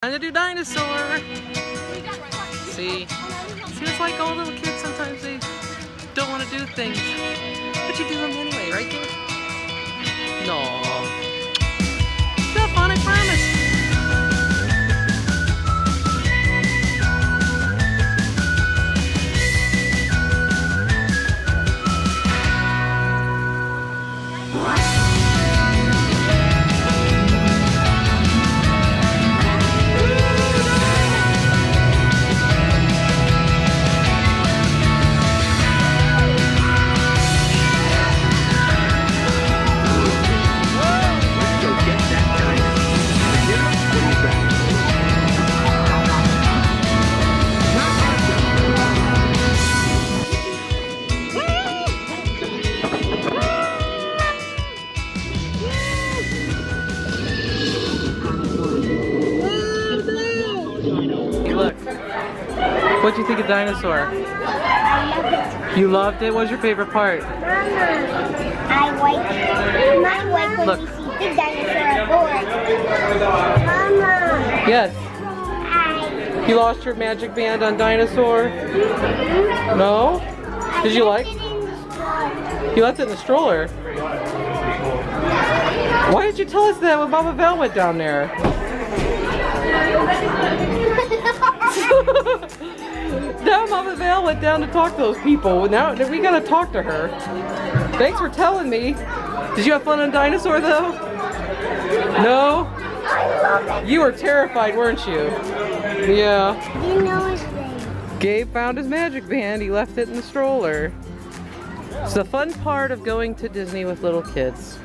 Time to do Dinosaur. See, it's like all little kids, sometimes they don't want to do things, but you do them anyway, right, kid? No. Have fun, I promise. What'd you think of Dinosaur? I loved it. You loved it? What was your favorite part? Mama, my wife when you see the dinosaur board. Mama. Yes. You lost your magic band on Dinosaur? No? Did you like? You left it in the stroller. Why did you tell us that when Mama Val went down there? Now Mama Val went down to talk to those people. Now we gotta talk to her. Thanks for telling me. Did you have fun on Dinosaur though? No? You were terrified, weren't you? Yeah. You know his name. Gabe found his magic band. He left it in the stroller. It's the fun part of going to Disney with little kids.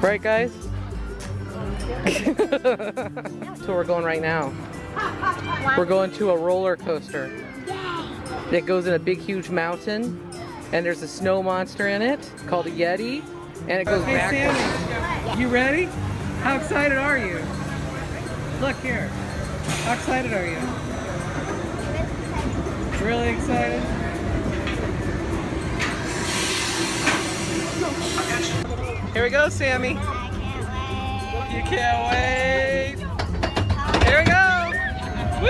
Right, guys? That's where we're going right now. We're going to a roller coaster that goes in a big huge mountain, and there's a snow monster in it called a Yeti, and it goes backwards. Sammy, you ready? How excited are you? Look here. How excited are you? Really excited? Here we go, Sammy. You can't wait. Here we go. Woo!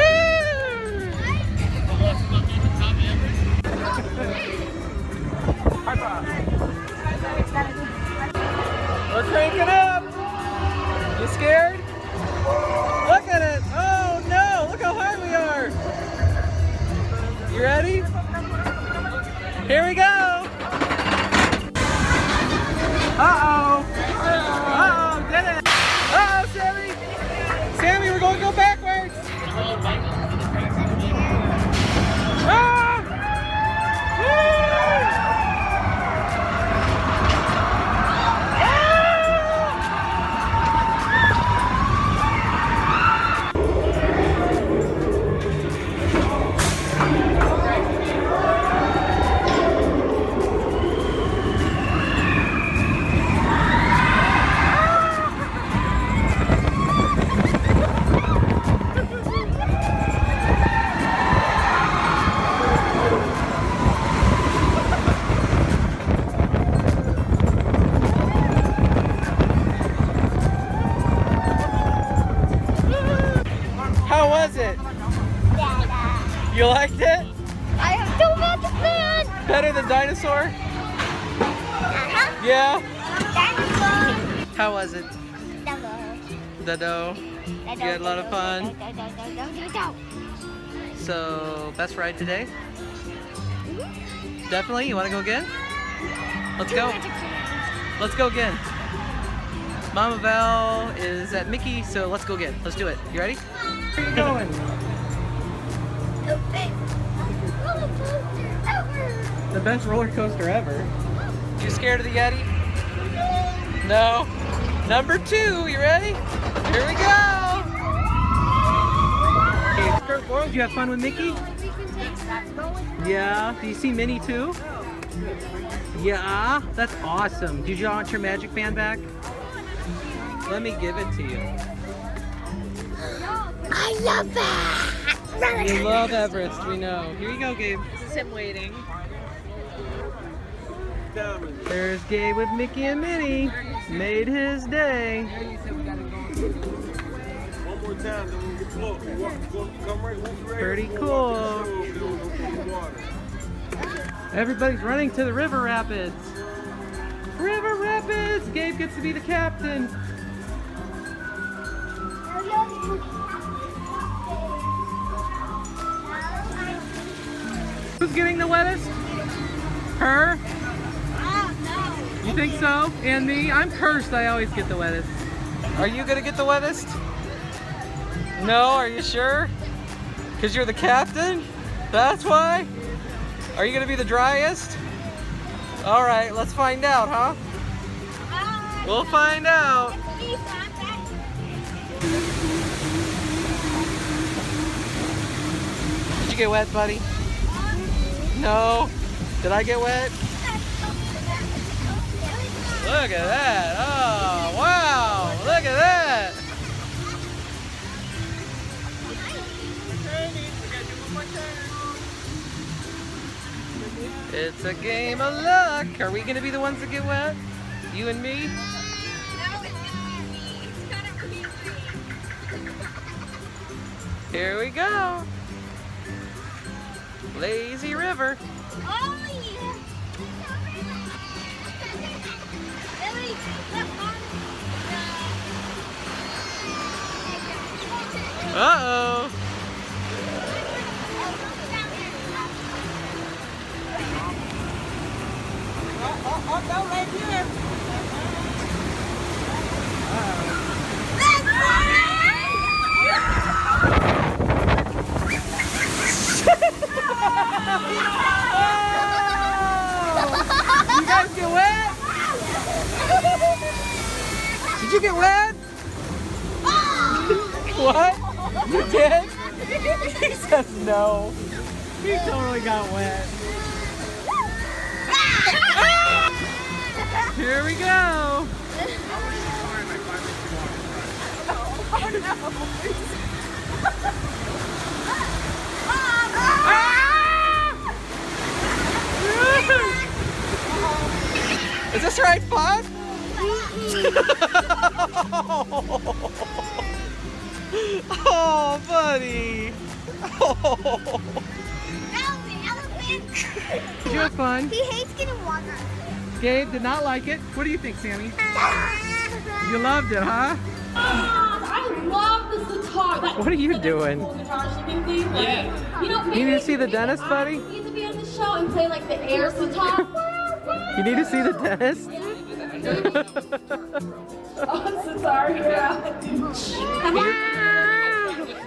We're cranking up. You scared? Look at it. Oh no, look how high we are. You ready? Here we go. Uh-oh. Uh-oh, did it. Uh-oh, Sammy. Sammy, we're going to go backwards. Ah! How was it? You liked it? I have so much fun. Better than Dinosaur? Uh-huh. Yeah? Dinosaur. How was it? Dado. You had a lot of fun? So, best ride today? Definitely? You want to go again? Let's go. Let's go again. Mama Val is at Mickey, so let's go again. Let's do it. You ready? Where are you going? The best roller coaster ever. You scared of the Yeti? No. Number 2, you ready? Here we go. Okay, Skirt World, did you have fun with Mickey? Yeah. Do you see Minnie too? Yeah. That's awesome. Did you want your magic band back? Let me give it to you. I love that. You love Everest, we know. Here you go, Gabe. This is him waiting. There's Gabe with Mickey and Minnie. Made his day. Pretty cool. Everybody's running to the river rapids. River rapids! Gabe gets to be the captain. Who's getting the wettest? Her? You think so? And me? I'm cursed. I always get the wettest. Are you gonna get the wettest? No, are you sure? Because you're the captain? That's why? Are you gonna be the driest? All right, let's find out, huh? We'll find out. Did you get wet, buddy? No. Did I get wet? Look at that. Oh, wow. Look at that. It's a game of luck. Are we going to be the ones that get wet? You and me? No, it's gonna be me. It's gonna be me. Here we go. Lazy river. Oh, yeah. Lily, look on. Uh-oh. Oh, go right here. You guys get wet? Did you get wet? What? You did? He says no. He totally got wet. Here we go. Is this right, Pod? Oh, buddy. Oh. Did you have fun? He hates getting water. Gabe did not like it. What do you think, Sammy? You loved it, huh? I love this guitar. What are you doing? Yeah. You need to see the dentist, buddy? You need to be on the show and play like the air guitar. You need to see the dentist? Oh, I'm so sorry.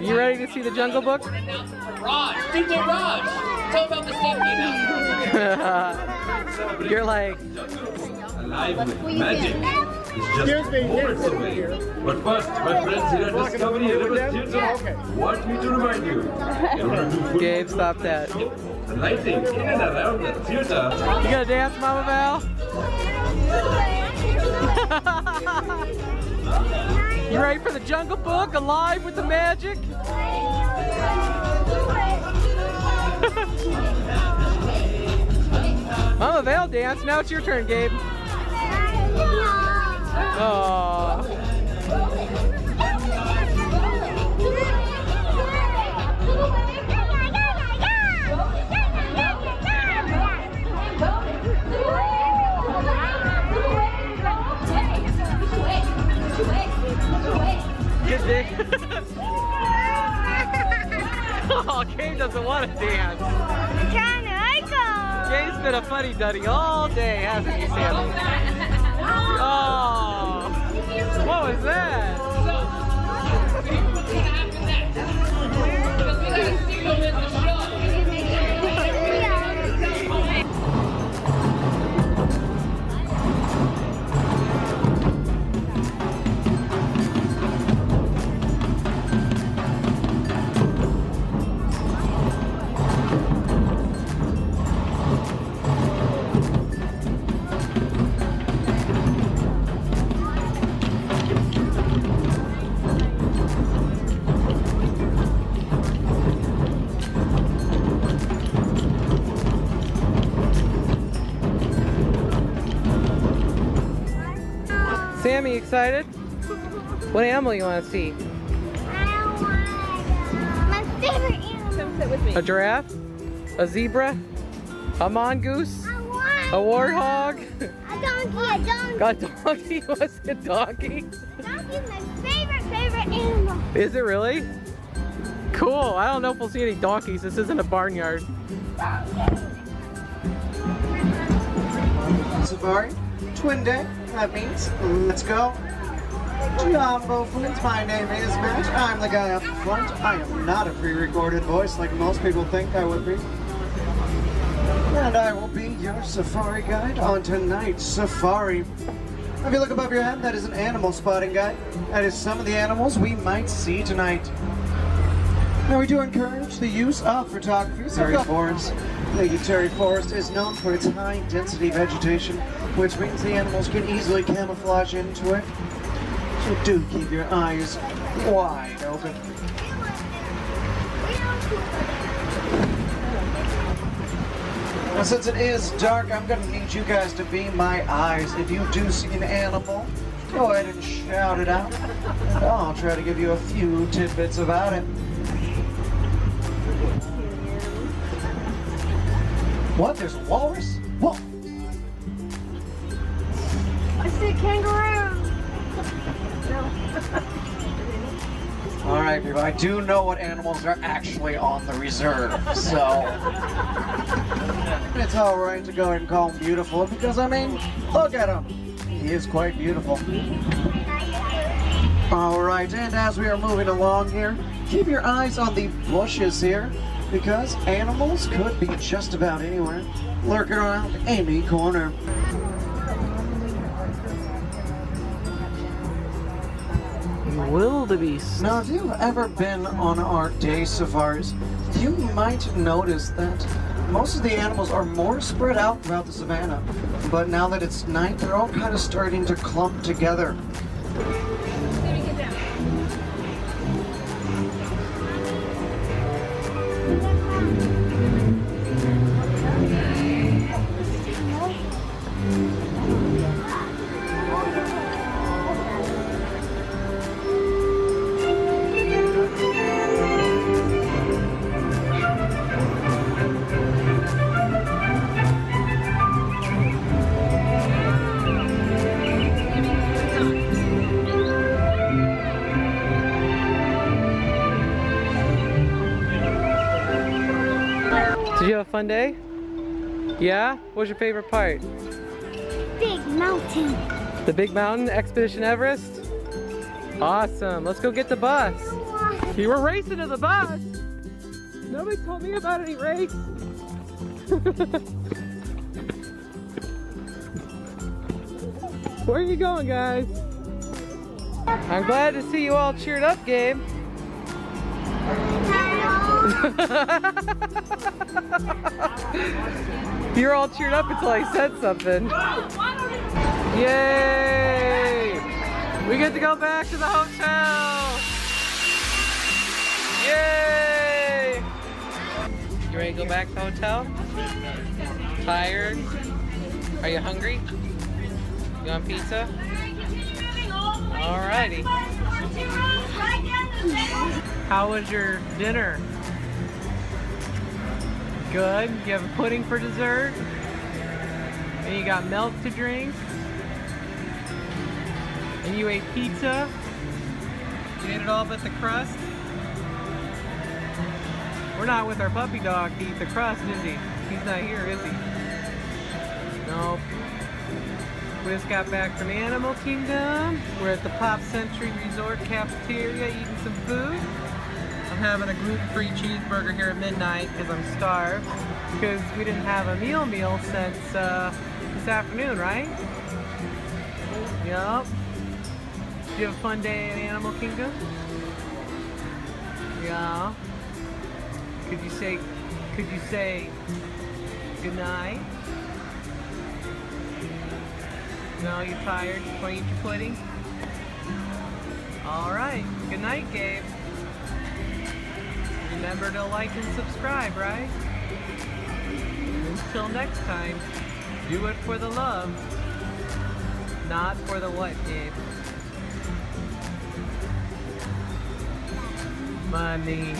You ready to see the Jungle Book? Raj, DJ Raj, tell about the safety announcement. You're like, Alive with magic is just moments away. But first, my friends here at Discovery Everest Theatre want me to remind you. In order to fulfill Gabe, stop that. the lighting in and around the theatre. You gonna dance, Mama Val? You ready for the Jungle Book? Alive with the magic? Mama Val danced. Now it's your turn, Gabe. Aww. Good day. Oh, Gabe doesn't want to dance. Gabe's been a funny duddy all day, hasn't he, Sammy? Oh, what was that? Sammy, excited? What animal you want to see? I with me. A giraffe? A zebra? A mongoose? I A want warthog? a donkey, a donkey. A donkey? What's a donkey? Donkey's my favorite animal. Is it really? Cool. I don't know if we'll see any donkeys. This isn't a barnyard. Safari, twin deck, that means let's go. Jumbo Foods, my name is Matt. I'm the guy up front. I am not a pre-recorded voice like most people think I would be. And I will be your safari guide on tonight's safari. If you look above your head, that is an animal spotting guide. That is some of the animals we might see tonight. Now we do encourage the use of photography. Terry Forest. The Terry Forest is known for its high density vegetation, which means the animals can easily camouflage into it. So do keep your eyes wide open. Now since it is dark, I'm going to need you guys to be my eyes. If you do see an animal, go ahead and shout it out. And I'll try to give you a few tidbits about it. What? There's a walrus? Whoa! I see kangaroo. All right, people. I do know what animals are actually on the reserve, so it's all right to go ahead and call him beautiful because I mean, look at him. He is quite beautiful. All right, and as we are moving along here, keep your eyes on the bushes here because animals could be just about anywhere, lurking around any corner. Wildebeest. Now, if you've ever been on our day safaris, you might notice that most of the animals are more spread out throughout the savannah. But now that it's night, they're all kind of starting to clump together. Did you have a fun day? Yeah? What was your favorite part? Big mountain. The big mountain, Expedition Everest? Awesome. Let's go get the bus. You were racing to the bus. Nobody told me about any race. Where are you going, guys? I'm glad to see you all cheered up, Gabe. You're all cheered up until I said something. Yay! We get to go back to the hotel! Yay! You ready to go back to the hotel? Tired? Are you hungry? You want pizza? Alrighty. How was your dinner? Good. You have a pudding for dessert? And you got milk to drink? And you ate pizza? You ate it all but the crust? We're not with our puppy dog to eat the crust, is he? He's not here, is he? Nope. We just got back from Animal Kingdom. We're at the Pop Century Resort cafeteria eating some food. I'm having a gluten-free cheeseburger here at midnight because I'm starved. Because we didn't have a meal since this afternoon, right? Yup. Did you have a fun day in Animal Kingdom? Yeah. Could you say good night? No, you're tired? Want to eat your pudding? Alright. Good night, Gabe. Remember to like and subscribe, right? Until next time, do it for the love, not for the what, Gabe? Money.